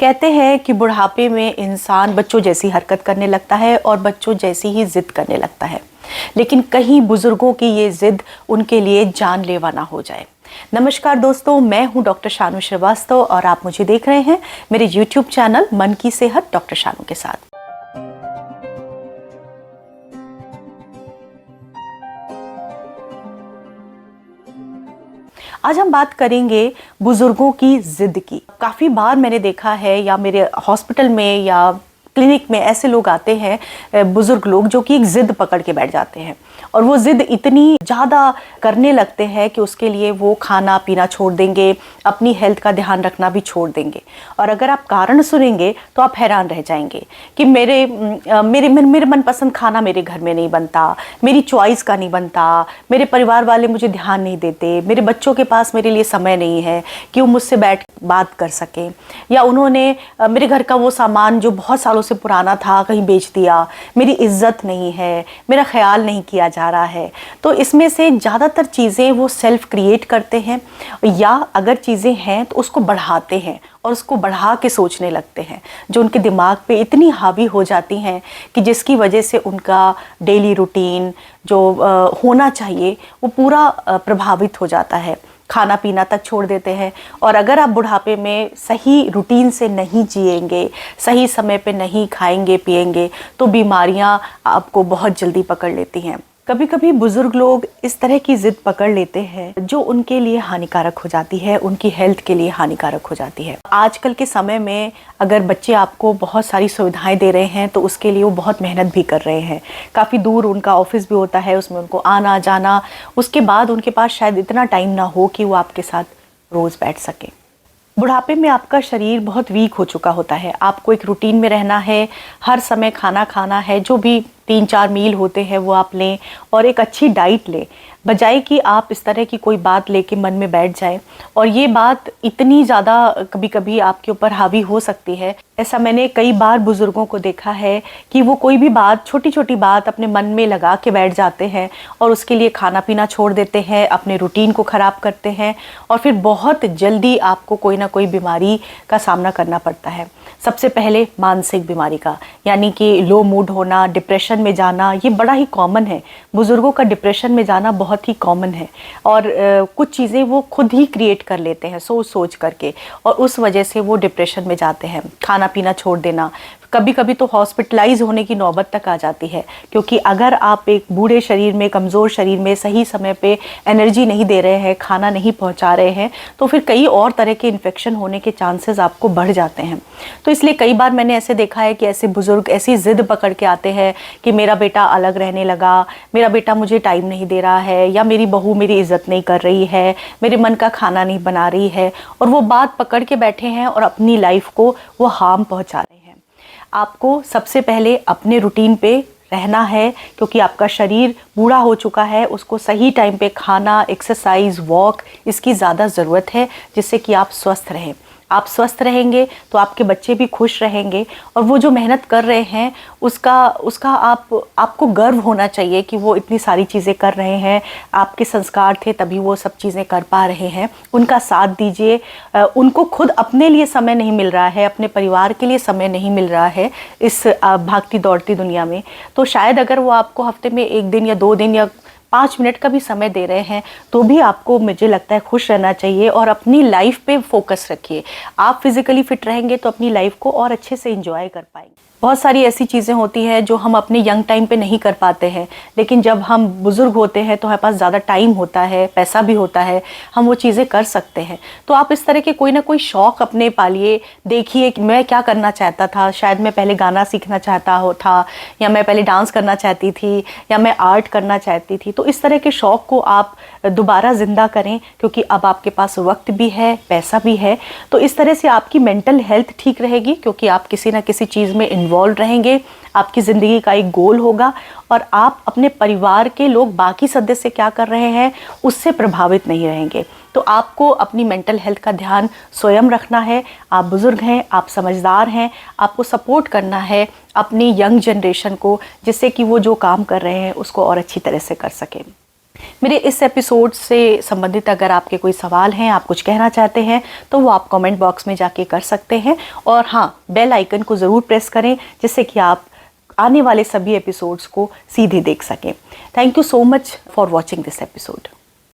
कहते हैं कि बुढ़ापे में इंसान बच्चों जैसी हरकत करने लगता है और बच्चों जैसी ही जिद करने लगता है, लेकिन कहीं बुजुर्गों की ये जिद उनके लिए जानलेवा ना हो जाए। नमस्कार दोस्तों, मैं हूं डॉक्टर शानू श्रीवास्तव और आप मुझे देख रहे हैं मेरे YouTube चैनल मन की सेहत डॉक्टर शानू के साथ। आज हम बात करेंगे बुजुर्गों की जिद की। काफ़ी बार मैंने देखा है या मेरे हॉस्पिटल में या क्लिनिक में ऐसे लोग आते हैं, बुजुर्ग लोग, जो कि एक जिद पकड़ के बैठ जाते हैं और वो जिद इतनी ज़्यादा करने लगते हैं कि उसके लिए वो खाना पीना छोड़ देंगे, अपनी हेल्थ का ध्यान रखना भी छोड़ देंगे। और अगर आप कारण सुनेंगे तो आप हैरान रह जाएंगे कि मेरे मनपसंद खाना मेरे घर में नहीं बनता, मेरी चॉइस का नहीं बनता, मेरे परिवार वाले मुझे ध्यान नहीं देते, मेरे बच्चों के पास मेरे लिए समय नहीं है कि वो मुझसे बैठ बात कर सकें, या उन्होंने मेरे घर का वो सामान जो बहुत सालों से पुराना था कहीं बेच दिया, मेरी इज्जत नहीं है, मेरा ख्याल नहीं किया जा रहा है। तो इसमें से ज़्यादातर चीज़ें वो सेल्फ क्रिएट करते हैं, या अगर चीज़ें हैं तो उसको बढ़ाते हैं और उसको बढ़ा के सोचने लगते हैं, जो उनके दिमाग पे इतनी हावी हो जाती हैं कि जिसकी वजह से उनका डेली रूटीन जो होना चाहिए वो पूरा प्रभावित हो जाता है। खाना पीना तक छोड़ देते हैं। और अगर आप बुढ़ापे में सही रूटीन से नहीं जिएंगे, सही समय पे नहीं खाएंगे पिएंगे, तो बीमारियां आपको बहुत जल्दी पकड़ लेती हैं। कभी कभी बुजुर्ग लोग इस तरह की जिद पकड़ लेते हैं जो उनके लिए हानिकारक हो जाती है, उनकी हेल्थ के लिए हानिकारक हो जाती है। आजकल के समय में अगर बच्चे आपको बहुत सारी सुविधाएं दे रहे हैं तो उसके लिए वो बहुत मेहनत भी कर रहे हैं। काफ़ी दूर उनका ऑफिस भी होता है, उसमें उनको आना जाना, उसके बाद उनके पास शायद इतना टाइम ना हो कि वो आपके साथ रोज़ बैठ सके। बुढ़ापे में आपका शरीर बहुत वीक हो चुका होता है, आपको एक रूटीन में रहना है, हर समय खाना खाना है, जो भी 3-4 मील होते हैं वो आप लें और एक अच्छी डाइट लें, बजाय कि आप इस तरह की कोई बात लेके मन में बैठ जाएं। और ये बात इतनी ज़्यादा कभी कभी आपके ऊपर हावी हो सकती है। ऐसा मैंने कई बार बुज़ुर्गों को देखा है कि वो कोई भी बात, छोटी छोटी बात अपने मन में लगा के बैठ जाते हैं और उसके लिए खाना पीना छोड़ देते हैं, अपने रूटीन को ख़राब करते हैं और फिर बहुत जल्दी आपको कोई ना कोई बीमारी का सामना करना पड़ता है। सबसे पहले मानसिक बीमारी का, यानी कि लो मूड होना, डिप्रेशन में जाना, ये बड़ा ही कॉमन है। बुज़ुर्गों का डिप्रेशन में जाना बहुत ही कॉमन है और कुछ चीज़ें वो खुद ही क्रिएट कर लेते हैं सोच सोच करके, और उस वजह से वो डिप्रेशन में जाते हैं। खाना पीना छोड़ देना, कभी कभी तो हॉस्पिटलाइज होने की नौबत तक आ जाती है, क्योंकि अगर आप एक बूढ़े शरीर में, कमज़ोर शरीर में सही समय पे एनर्जी नहीं दे रहे हैं, खाना नहीं पहुंचा रहे हैं, तो फिर कई और तरह के इन्फेक्शन होने के चांसेस आपको बढ़ जाते हैं। तो इसलिए कई बार मैंने ऐसे देखा है कि ऐसे बुज़ुर्ग ऐसी ज़िद पकड़ के आते हैं कि मेरा बेटा अलग रहने लगा, मेरा बेटा मुझे टाइम नहीं दे रहा है, या मेरी बहू मेरी इज़्ज़त नहीं कर रही है, मेरे मन का खाना नहीं बना रही है, और वो बात पकड़ के बैठे हैं और अपनी लाइफ को वो हार्म पहुँचा रहे हैं। आपको सबसे पहले अपने रूटीन पे रहना है, क्योंकि आपका शरीर बूढ़ा हो चुका है, उसको सही टाइम पे खाना, एक्सरसाइज, वॉक, इसकी ज़्यादा ज़रूरत है, जिससे कि आप स्वस्थ रहें। आप स्वस्थ रहेंगे तो आपके बच्चे भी खुश रहेंगे, और वो जो मेहनत कर रहे हैं उसका आपको गर्व होना चाहिए कि वो इतनी सारी चीज़ें कर रहे हैं। आपके संस्कार थे तभी वो सब चीज़ें कर पा रहे हैं। उनका साथ दीजिए। उनको खुद अपने लिए समय नहीं मिल रहा है, अपने परिवार के लिए समय नहीं मिल रहा है इस भागती दौड़ती दुनिया में, तो शायद अगर वो आपको हफ्ते में 1 दिन या 2 दिन या 5 मिनट का भी समय दे रहे हैं तो भी आपको, मुझे लगता है, खुश रहना चाहिए और अपनी लाइफ पे फोकस रखिए। आप फिजिकली फिट रहेंगे तो अपनी लाइफ को और अच्छे से एंजॉय कर पाएंगे। बहुत सारी ऐसी चीज़ें होती हैं जो हम अपने यंग टाइम पे नहीं कर पाते हैं, लेकिन जब हम बुज़ुर्ग होते हैं तो हमारे पास ज़्यादा टाइम होता है, पैसा भी होता है, हम वो चीज़ें कर सकते हैं। तो आप इस तरह के कोई ना कोई शौक़ अपने पालिए। देखिए कि मैं क्या करना चाहता था, शायद मैं पहले गाना सीखना चाहता था, या मैं पहले डांस करना चाहती थी, या मैं आर्ट करना चाहती थी। तो इस तरह के शौक़ को आप दोबारा ज़िंदा करें, क्योंकि अब आपके पास वक्त भी है, पैसा भी है। तो इस तरह से आपकी मेंटल हेल्थ ठीक रहेगी, क्योंकि आप किसी ना किसी चीज़ में इन्वॉल्व रहेंगे, आपकी ज़िंदगी का एक गोल होगा, और आप अपने परिवार के लोग, बाकी सदस्य क्या कर रहे हैं उससे प्रभावित नहीं रहेंगे। तो आपको अपनी मेंटल हेल्थ का ध्यान स्वयं रखना है। आप बुज़ुर्ग हैं, आप समझदार हैं, आपको सपोर्ट करना है अपनी यंग जनरेशन को, जिससे कि वो जो काम कर रहे हैं उसको और अच्छी तरह से कर सकें। मेरे इस एपिसोड से संबंधित अगर आपके कोई सवाल हैं, आप कुछ कहना चाहते हैं, तो वो आप कमेंट बॉक्स में जाके कर सकते हैं। और हाँ, बेल आइकन को ज़रूर प्रेस करें जिससे कि आप आने वाले सभी एपिसोड्स को सीधे देख सकें। Thank you so much for watching this episode.